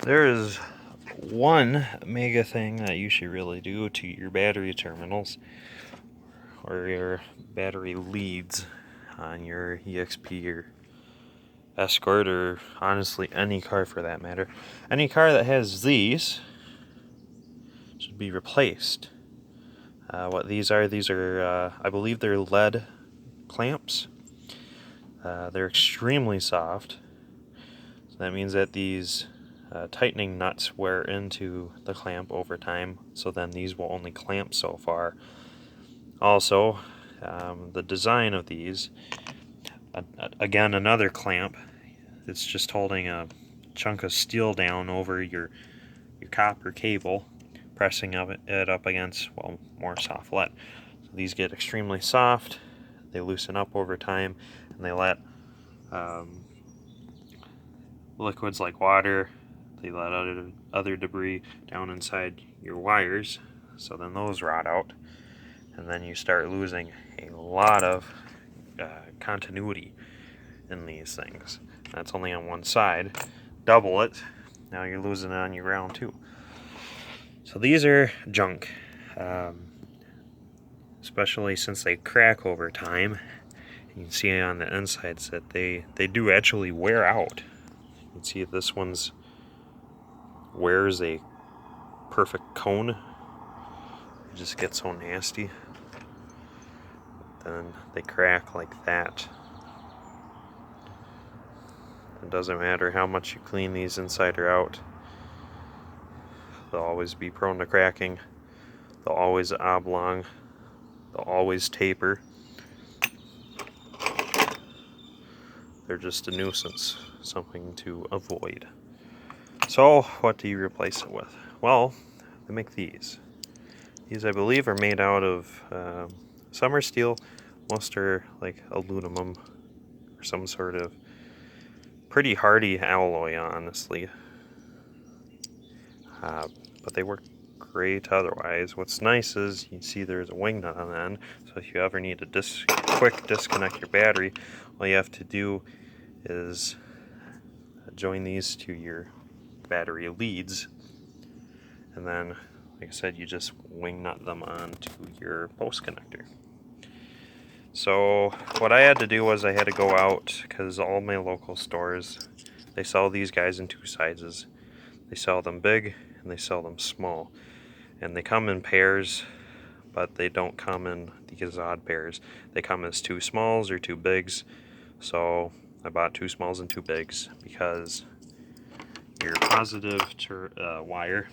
There is one mega thing that you should really do to your battery terminals or your battery leads on your EXP or Escort, or honestly any car for that matter. Any car that has these should be replaced. What these are, I believe they're lead clamps. They're extremely soft. So that means that these tightening nuts wear into the clamp over time, so then these will only clamp so far. Also, the design of these, again, another clamp, it's just holding a chunk of steel down over your copper cable, pressing it up against, well, more soft lead. So these get extremely soft, they loosen up over time, and they let liquids like water, they let other debris down inside your wires, so then those rot out, and then you start losing a lot of continuity in these things. That's only on one side. Double it, now you're losing it on your ground too. So these are junk, especially since they crack over time. You can see on the insides that they do actually wear out. You can see this one's wears a perfect cone. It just gets so nasty. Then they crack like that. It doesn't matter how much you clean these inside or out, they'll always be prone to cracking. They'll always oblong. They'll always taper. They're just a nuisance, something to avoid. So what do you replace it with? Well, they make these. These, I believe, are made out of some are steel, most are like aluminum or some sort of pretty hardy alloy, honestly. But they work great otherwise. What's nice is you see there's a wing nut on the end, so if you ever need to quick disconnect your battery, all you have to do is join these to your battery leads, and then, like I said, you just wing nut them onto your post connector. So what I had to do was I had to go out, because all my local stores, they sell these guys in two sizes. They sell them big and they sell them small, and they come in pairs, but they don't come in these odd pairs. They come as two smalls or two bigs. So I bought two smalls and two bigs because your positive wire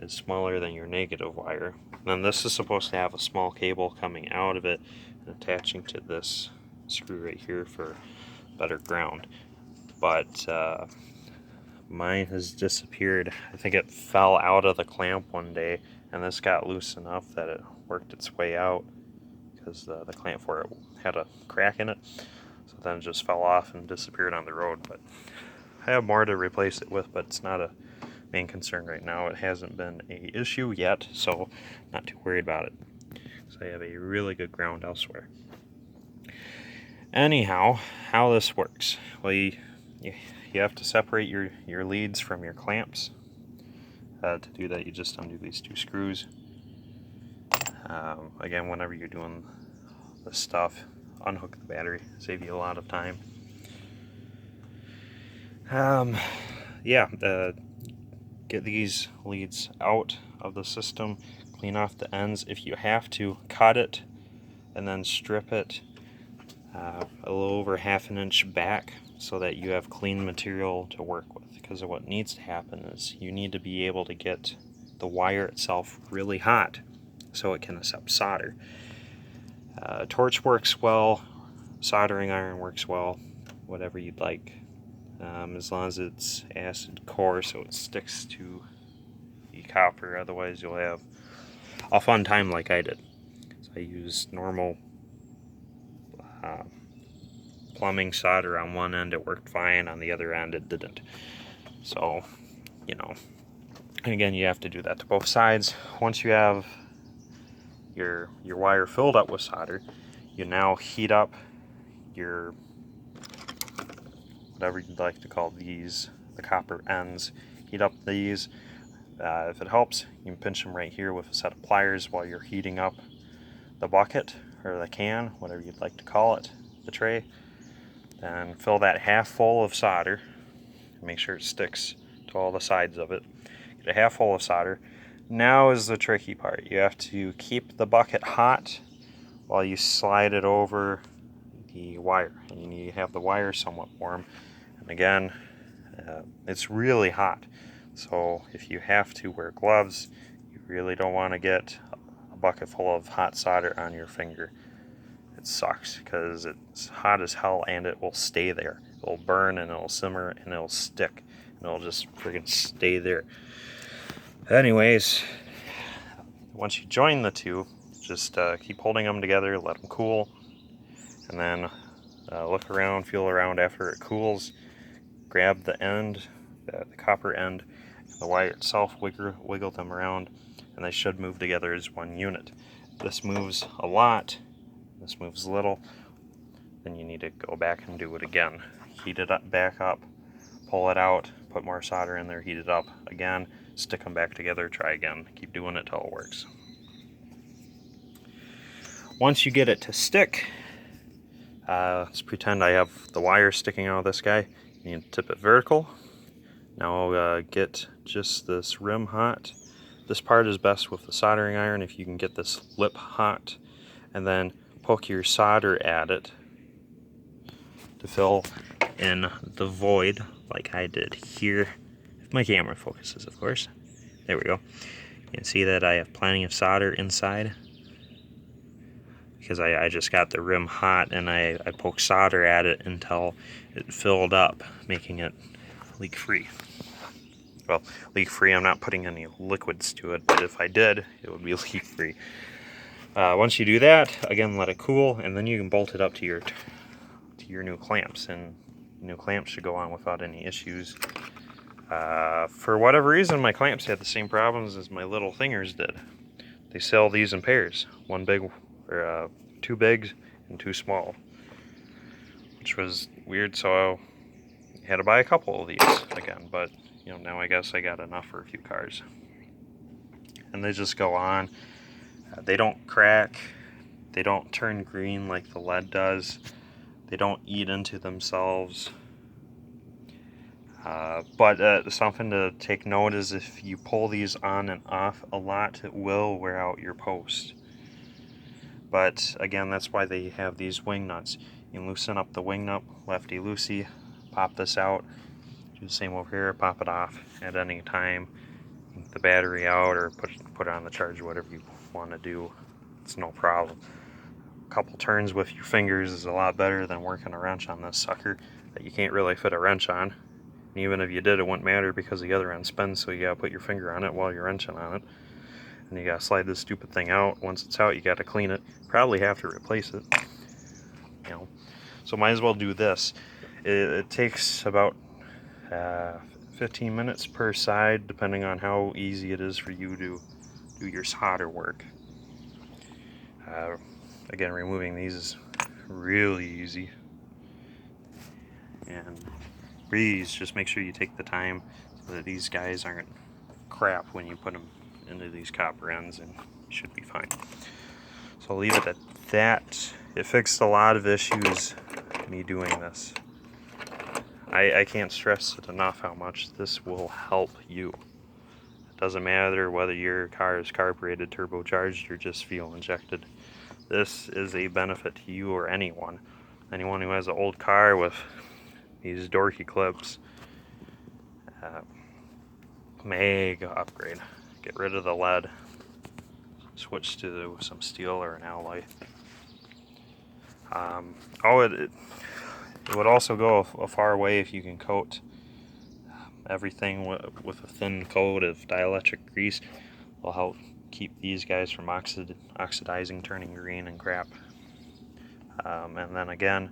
is smaller than your negative wire. And then this is supposed to have a small cable coming out of it and attaching to this screw right here for better ground. But mine has disappeared. I think it fell out of the clamp one day, and this got loose enough that it worked its way out, because the clamp for it had a crack in it. So then it just fell off and disappeared on the road. But I have more to replace it with, but it's not a main concern right now. It hasn't been an issue yet, so not too worried about it. So I have a really good ground elsewhere. Anyhow, how this works. Well, you have to separate your leads from your clamps. To do that, you just undo these two screws. Again, whenever you're doing this stuff, unhook the battery, save you a lot of time. Get these leads out of the system, clean off the ends. If you have to, cut it and then strip it a little over half an inch back so that you have clean material to work with. Because what needs to happen is you need to be able to get the wire itself really hot so it can accept solder. Torch works well, soldering iron works well, whatever you'd like, as long as it's acid core so it sticks to the copper. Otherwise you'll have a fun time like I did. So I used normal plumbing solder on one end, it worked fine, on the other end it didn't. So, and again, you have to do that to both sides. Once you have your wire filled up with solder, you now heat up your, whatever you'd like to call these, the copper ends. Heat up these. If it helps, you can pinch them right here with a set of pliers while you're heating up the bucket or the can, whatever you'd like to call it, the tray. Then fill that half full of solder. Make sure it sticks to all the sides of it. Get a half full of solder. Now is the tricky part. You have to keep the bucket hot while you slide it over the wire. And you need to have the wire somewhat warm. And again, it's really hot. So if you have to wear gloves, you really don't want to get a bucket full of hot solder on your finger. It sucks because it's hot as hell and it will stay there. It'll burn and it'll simmer and it'll stick and it'll just friggin' stay there. Anyways, once you join the two, just keep holding them together, let them cool, and then look around, feel around after it cools. Grab the end, the copper end, and the wire itself, wiggle them around, and they should move together as one unit. If this moves a lot, this moves little, then you need to go back and do it again. Heat it up, back up, pull it out, put more solder in there, heat it up again, stick them back together, try again. Keep doing it till it works. Once you get it to stick, let's pretend I have the wire sticking out of this guy. You need to tip it vertical. Now get just this rim hot. This part is best with the soldering iron if you can get this lip hot, and then poke your solder at it to fill in the void like I did here. If my camera focuses, of course. There we go. You can see that I have plenty of solder inside because I just got the rim hot and I poked solder at it until it filled up, making it leak free. Well, leak free, I'm not putting any liquids to it, but if I did, it would be leak free. Once you do that, again, let it cool, and then you can bolt it up to your new clamps, and new clamps should go on without any issues. For whatever reason, my clamps had the same problems as my little thingers did. They sell these in pairs, one big or two big and two small, which was weird. So I had to buy a couple of these again, but you know, now I guess I got enough for a few cars. And they just go on. They don't crack. They don't turn green like the lead does. They don't eat into themselves. But something to take note is if you pull these on and off a lot, it will wear out your post. But again, that's why they have these wing nuts. You can loosen up the wing nut, lefty-loosey, pop this out. Do the same over here, pop it off at any time. The battery out or put it on the charger, whatever you want to do. It's no problem. A couple turns with your fingers is a lot better than working a wrench on this sucker that you can't really fit a wrench on. And even if you did, it wouldn't matter because the other end spins, so you gotta put your finger on it while you're wrenching on it. And you gotta slide this stupid thing out. Once it's out, you gotta clean it. Probably have to replace it. You know, so might as well do this. It takes about 15 minutes per side, depending on how easy it is for you to do your solder work. Again, removing these is really easy. And these, just make sure you take the time so that these guys aren't crap when you put them into these copper ends, and you should be fine. So I'll leave it at that. It fixed a lot of issues, me doing this. I can't stress it enough how much this will help you. It doesn't matter whether your car is carbureted, turbocharged, or just fuel injected. This is a benefit to you or anyone. Anyone who has an old car with these dorky clips, mega upgrade. Get rid of the lead, switch to some steel or an alloy. It would also go a far way if you can coat everything with a thin coat of dielectric grease. Will help keep these guys from oxidizing, turning green and crap. And then again,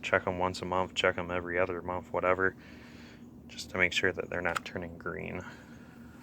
check them once a month, check them every other month, whatever, just to make sure that they're not turning green.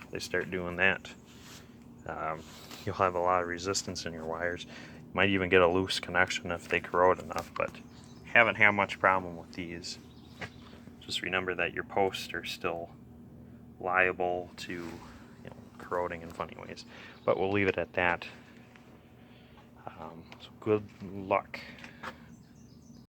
If they start doing that, you'll have a lot of resistance in your wires. You might even get a loose connection if they corrode enough, but haven't had much problem with these. just remember that your posts are still liable to corroding in funny ways. But we'll leave it at that. So good luck.